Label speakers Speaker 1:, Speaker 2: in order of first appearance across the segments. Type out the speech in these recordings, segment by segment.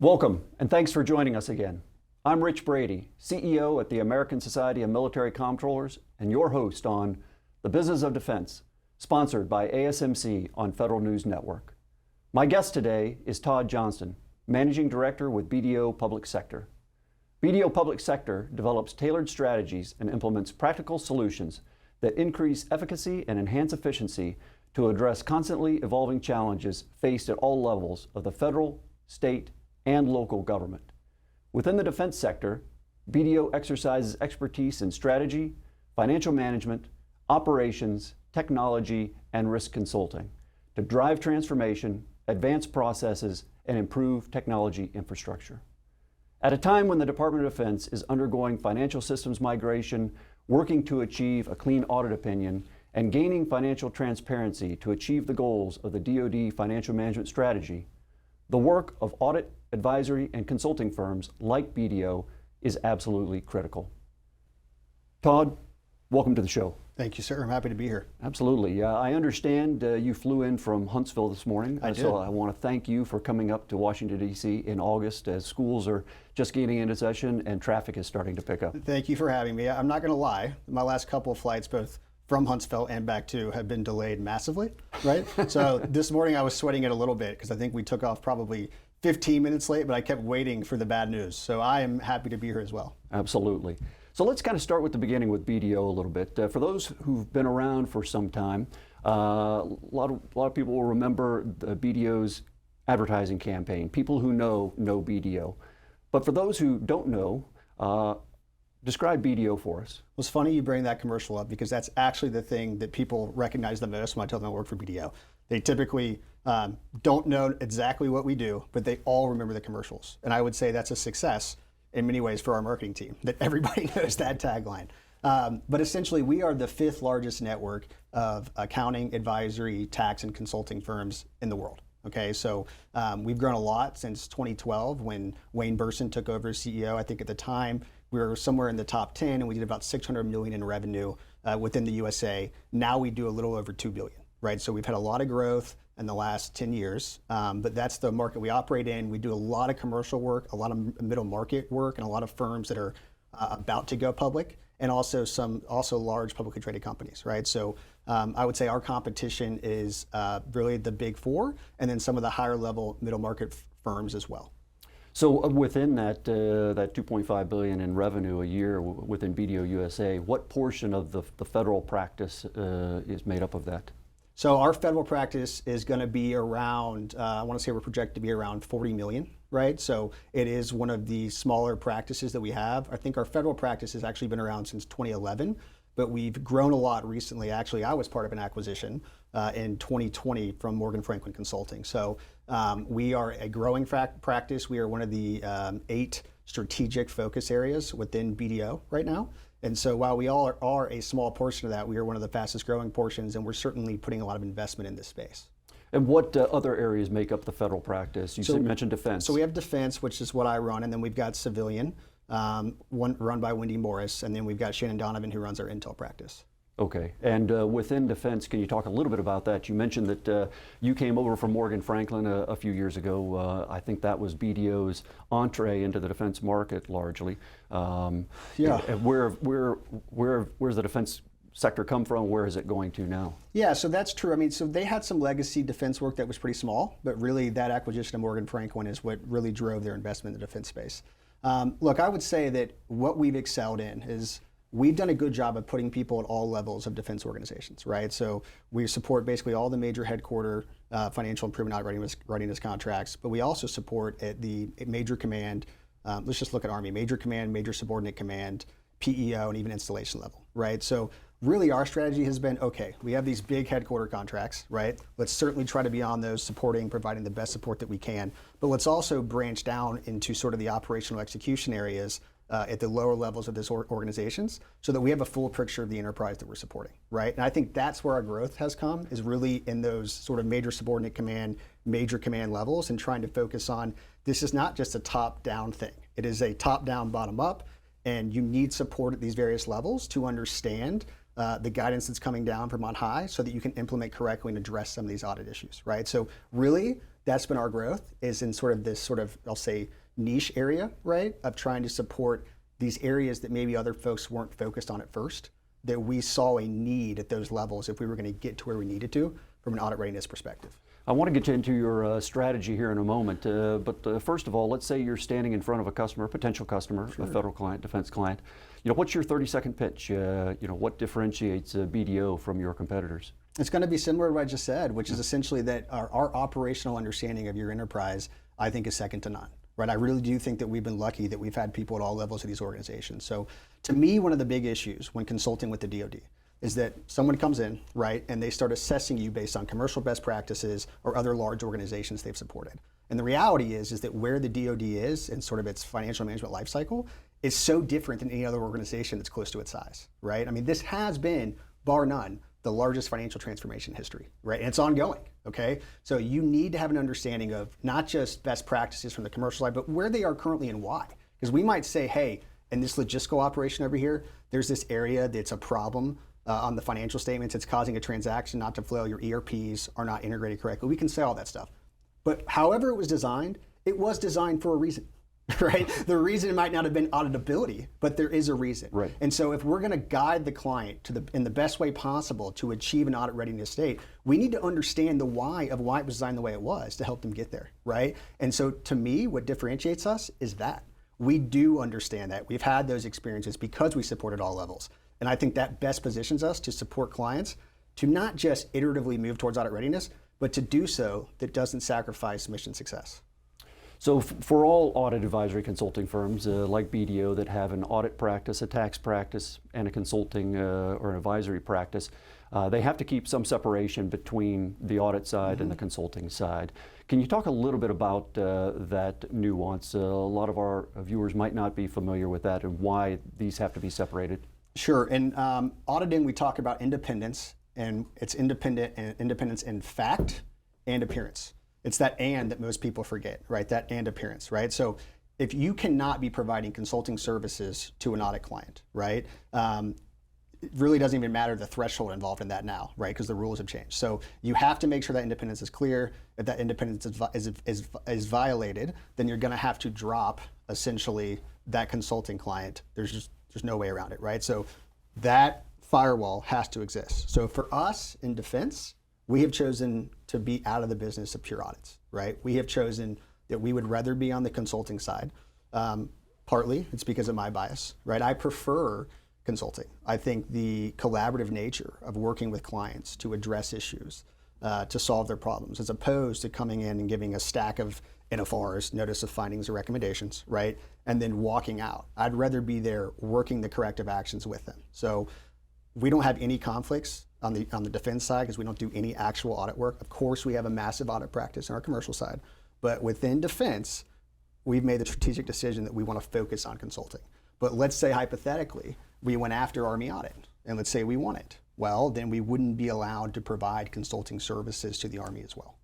Speaker 1: Welcome, and thanks for joining us again. I'm Rich Brady, CEO at the American Society of Military Comptrollers, and your host on The Business of Defense, sponsored by ASMC on Federal News Network. My guest today is Todd Johnston, Managing Director with BDO Public Sector. BDO Public Sector develops tailored strategies and implements practical solutions that increase efficacy and enhance efficiency to address constantly evolving challenges faced at all levels of the federal, state, and local government. Within the defense sector, BDO exercises expertise in strategy, financial management, operations, technology, and risk consulting to drive transformation, advance processes, and improve technology infrastructure. At a time when the Department of Defense is undergoing financial systems migration, working to achieve a clean audit opinion, and gaining financial transparency to achieve the goals of the DoD financial management strategy, the work of audit, advisory, and consulting firms like BDO is absolutely critical. Todd, welcome to the show.
Speaker 2: Thank you, sir. I'm happy to be here.
Speaker 1: Absolutely. I understand you flew in from Huntsville this morning.
Speaker 2: I did.
Speaker 1: So I want to thank you for coming up to Washington, D.C. in August as schools are just getting into session and traffic is starting to pick up.
Speaker 2: Thank you for having me. I'm not going to lie. My last couple of flights, both from Huntsville and back to, have been delayed massively, right? So this morning I was sweating it a little bit because I think we took off probably 15 minutes late, but I kept waiting for the bad news. So I am happy to be here as well.
Speaker 1: Absolutely. So let's kind of start with the beginning with BDO a little bit. For those who've been around for some time, a lot of people will remember the BDO's advertising campaign. People who know BDO. But for those who don't know, describe BDO for us.
Speaker 2: Well, it's funny you bring that commercial up because that's actually the thing that people recognize the most when I tell them I work for BDO. They typically don't know exactly what we do, but they all remember the commercials. And I would say that's a success in many ways for our marketing team, that everybody knows that tagline. But essentially, we are the 5th largest network of accounting, advisory, tax, and consulting firms in the world. Okay, so we've grown a lot since 2012 when Wayne Burson took over as CEO. I think at the time we were somewhere in the top 10 and we did about $600 million in revenue within the USA. Now we do a little over $2 billion, right? So we've had a lot of growth in the last 10 years, but that's the market we operate in. We do a lot of commercial work, a lot of middle market work, and a lot of firms that are about to go public, and also some large publicly traded companies, right? So I would say our competition is really the big 4, and then some of the higher level middle market firms as well.
Speaker 1: So within that $2.5 billion in revenue a year within BDO USA, what portion of the federal practice is made up of that?
Speaker 2: So our federal practice is going to be around, I want to say we're projected to be around 40 million, right? So it is one of the smaller practices that we have. I think our federal practice has actually been around since 2011, but we've grown a lot recently. Actually, I was part of an acquisition in 2020 from Morgan Franklin Consulting. So we are a growing practice. We are one of the 8 strategic focus areas within BDO right now. And so while we all are a small portion of that, we are one of the fastest growing portions, and we're certainly putting a lot of investment in this space.
Speaker 1: And what other areas make up the federal practice? You mentioned defense.
Speaker 2: So we have defense, which is what I run, and then we've got civilian, run by Wendy Morris, and then we've got Shannon Donovan, who runs our intel practice.
Speaker 1: Okay, and within defense, can you talk a little bit about that? You mentioned that you came over from Morgan Franklin a few years ago. I think that was BDO's entree into the defense market largely.
Speaker 2: Yeah.
Speaker 1: Where's the defense sector come from? Where is it going to now?
Speaker 2: Yeah, so that's true. I mean, so they had some legacy defense work that was pretty small, but really that acquisition of Morgan Franklin is what really drove their investment in the defense space. Look, I would say that what we've excelled in is we've done a good job of putting people at all levels of defense organizations, right? So we support basically all the major headquarter financial improvement audit readiness contracts, but we also support at the major command, let's just look at Army, major command, major subordinate command, PEO, and even installation level, right? So really our strategy has been, okay, we have these big headquarter contracts, right? Let's certainly try to be on those supporting, providing the best support that we can, but let's also branch down into sort of the operational execution areas at the lower levels of these organizations so that we have a full picture of the enterprise that we're supporting, right? And I think that's where our growth has come, is really in those sort of major subordinate command, major command levels, and trying to focus on, this is not just a top-down thing. It is a top-down, bottom-up. And you need support at these various levels to understand the guidance that's coming down from on high so that you can implement correctly and address some of these audit issues, right? So really, that's been our growth, is in sort of this sort of, I'll say, niche area, right, of trying to support these areas that maybe other folks weren't focused on at first, that we saw a need at those levels if we were going to get to where we needed to from an audit readiness perspective.
Speaker 1: I want to get into your strategy here in a moment, but first of all, let's say you're standing in front of a customer, a potential customer, a federal client, defense client. What's your 30-second pitch? What differentiates BDO from your competitors?
Speaker 2: It's going to be similar to what I just said, which is essentially that our operational understanding of your enterprise, I think, is second to none. Right? I really do think that we've been lucky that we've had people at all levels of these organizations. So to me, one of the big issues when consulting with the DoD is that someone comes in, right, and they start assessing you based on commercial best practices or other large organizations they've supported. And the reality is that where the DoD is in sort of its financial management life cycle is so different than any other organization that's close to its size, right? I mean, this has been, bar none, the largest financial transformation in history, right? And it's ongoing, okay? So you need to have an understanding of not just best practices from the commercial side, but where they are currently and why. Because we might say, hey, in this logistical operation over here, there's this area that's a problem on the financial statements. It's causing a transaction not to flow. Your ERPs are not integrated correctly. We can say all that stuff. But however it was designed for a reason. Right? The reason it might not have been auditability, but there is a reason.
Speaker 1: Right.
Speaker 2: And so if we're going to guide the client in the best way possible to achieve an audit readiness state, we need to understand the why of why it was designed the way it was to help them get there, right? And so to me, what differentiates us is that. We do understand that. We've had those experiences because we support at all levels. And I think that best positions us to support clients to not just iteratively move towards audit readiness, but to do so that doesn't sacrifice mission success.
Speaker 1: So for all audit advisory consulting firms like BDO that have an audit practice, a tax practice, and a consulting or an advisory practice, they have to keep some separation between the audit side and the consulting side. Can you talk a little bit about that nuance? A lot of our viewers might not be familiar with that and why these have to be separated.
Speaker 2: Sure. In auditing, we talk about independence, and it's independence in fact and appearance. It's that and that most people forget, right? That and appearance, right? So if you cannot be providing consulting services to an audit client, right? It really doesn't even matter the threshold involved in that now, right? Because the rules have changed. So you have to make sure that independence is clear. If that independence is violated, then you're going to have to drop essentially that consulting client. There's no way around it, right? So that firewall has to exist. So for us in defense, we have chosen to be out of the business of pure audits, right? We have chosen that we would rather be on the consulting side. Partly, it's because of my bias, right? I prefer consulting. I think the collaborative nature of working with clients to address issues, to solve their problems, as opposed to coming in and giving a stack of NFRs, notice of findings or recommendations, right? And then walking out. I'd rather be there working the corrective actions with them. So we don't have any conflicts on the defense side because we don't do any actual audit work. Of course, we have a massive audit practice on our commercial side, but within defense, we've made the strategic decision that we want to focus on consulting. But let's say hypothetically, we went after Army audit, and let's say we won it. Well, then we wouldn't be allowed to provide consulting services to the Army as well.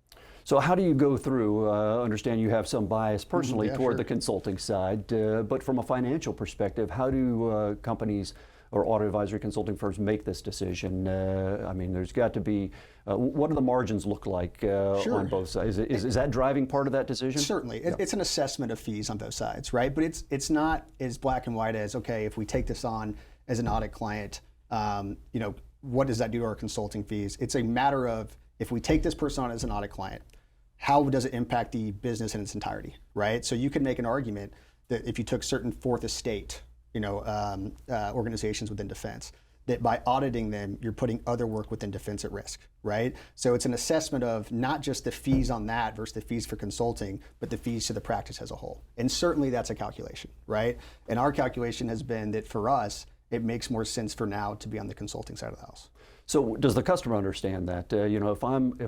Speaker 1: So how do you go through, understand you have some bias personally toward
Speaker 2: sure.
Speaker 1: the consulting side, but from a financial perspective, how do companies or audit advisory consulting firms make this decision? I mean, there's got to be, what do the margins look like
Speaker 2: Sure.
Speaker 1: on both sides? Is that driving part of that decision?
Speaker 2: Certainly. It's an assessment of fees on both sides, right? But it's not as black and white as, okay, if we take this on as an audit client, what does that do to our consulting fees? It's a matter of, if we take this person on as an audit client, how does it impact the business in its entirety, right? So you could make an argument that if you took certain fourth estate, organizations within defense, that by auditing them, you're putting other work within defense at risk, right? So it's an assessment of not just the fees on that versus the fees for consulting, but the fees to the practice as a whole. And certainly that's a calculation, right? And our calculation has been that for us, it makes more sense for now to be on the consulting side of the house.
Speaker 1: So does the customer understand that? If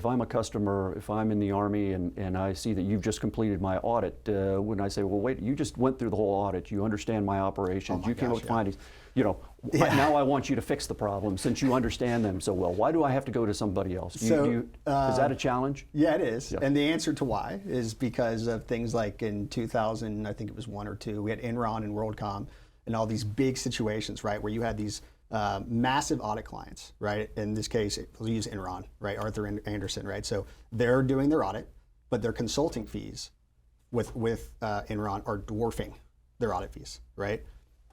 Speaker 1: I'm a customer, if I'm in the Army and I see that you've just completed my audit, when I say, well, wait, you just went through the whole audit, you understand my operations, you came up with findings, now I want you to fix the problem since you understand them so well. Why do I have to go to somebody else? Is that a challenge?
Speaker 2: Yeah, it is.
Speaker 1: Yeah.
Speaker 2: And the answer to why is because of things like in 2000, I think it was 1 or 2, we had Enron and WorldCom and all these big situations, right, where you had these massive audit clients, right? In this case, we'll use Enron, right? Arthur Anderson, right? So they're doing their audit, but their consulting fees with Enron are dwarfing their audit fees, right?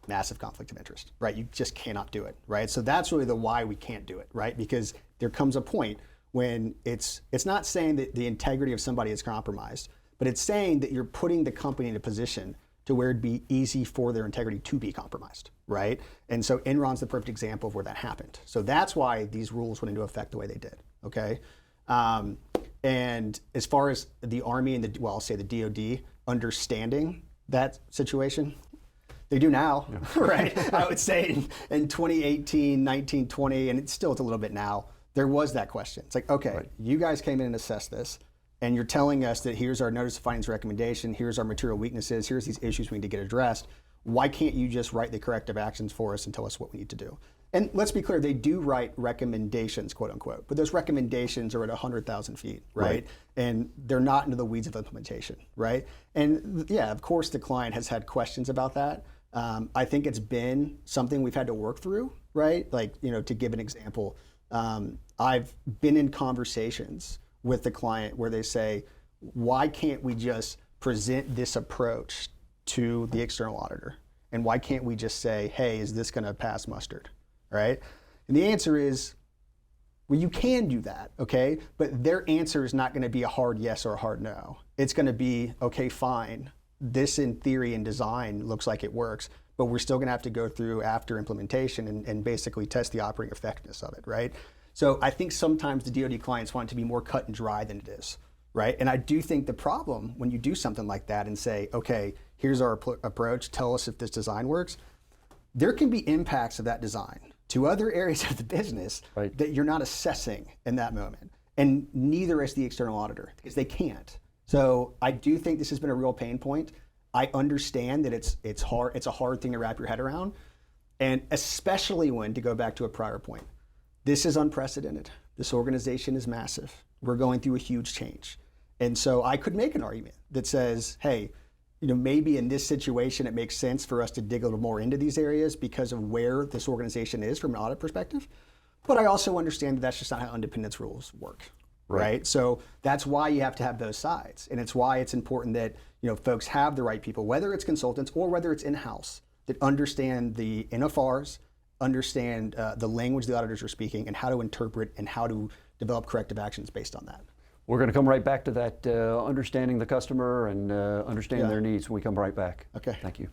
Speaker 2: Massive conflict of interest, right? You just cannot do it, right? So that's really the why we can't do it, right? Because there comes a point when it's not saying that the integrity of somebody is compromised, but it's saying that you're putting the company in a position to where it'd be easy for their integrity to be compromised, right? And so Enron's the perfect example of where that happened. So that's why these rules went into effect the way they did, okay? And as far as the Army and I'll say the DOD understanding that situation, they do now, right? I would say in 2018, 19, 20, and it's still a little bit now, there was that question. It's like, okay, you guys came in and assessed this, and you're telling us that here's our notice of findings recommendation, here's our material weaknesses, here's these issues we need to get addressed. Why can't you just write the corrective actions for us and tell us what we need to do? And let's be clear, they do write recommendations, quote unquote, but those recommendations are at 100,000 feet, right? And they're not into the weeds of implementation, right? And yeah, of course the client has had questions about that. I think it's been something we've had to work through, right? Like, you know, to give an example, I've been in conversations with the client where they say, why can't we just present this approach to the external auditor? And why can't we just say, hey, is this gonna pass mustard, right? And the answer is, well, you can do that, okay? But their answer is not gonna be a hard yes or a hard no. It's gonna be, okay, fine. This in theory and design looks like it works, but we're still gonna have to go through after implementation and basically test the operating effectiveness of it, right? So I think sometimes the DoD clients want it to be more cut and dry than it is, right? And I do think the problem when you do something like that and say, okay, here's our approach, tell us if this design works, there can be impacts of that design to other areas of the business that you're not assessing in that moment. And neither is the external auditor, because they can't. So I do think this has been a real pain point. I understand that it's hard, it's a hard thing to wrap your head around. And especially when, to go back to a prior point, this is unprecedented. This organization is massive. We're going through a huge change. And so I could make an argument that says, hey, you know, maybe in this situation, it makes sense for us to dig a little more into these areas because of where this organization is from an audit perspective. But I also understand that that's just not how independence rules work, right? So that's why you have to have both sides. And it's why it's important that, you know, folks have the right people, whether it's consultants or whether it's in-house, that understand the NFRs, understand the language the auditors are speaking, and how to interpret and how to develop corrective actions based on that.
Speaker 1: We're going to come right back to that, understanding the customer and understanding their needs when we come right back.
Speaker 2: Okay.
Speaker 1: Thank you.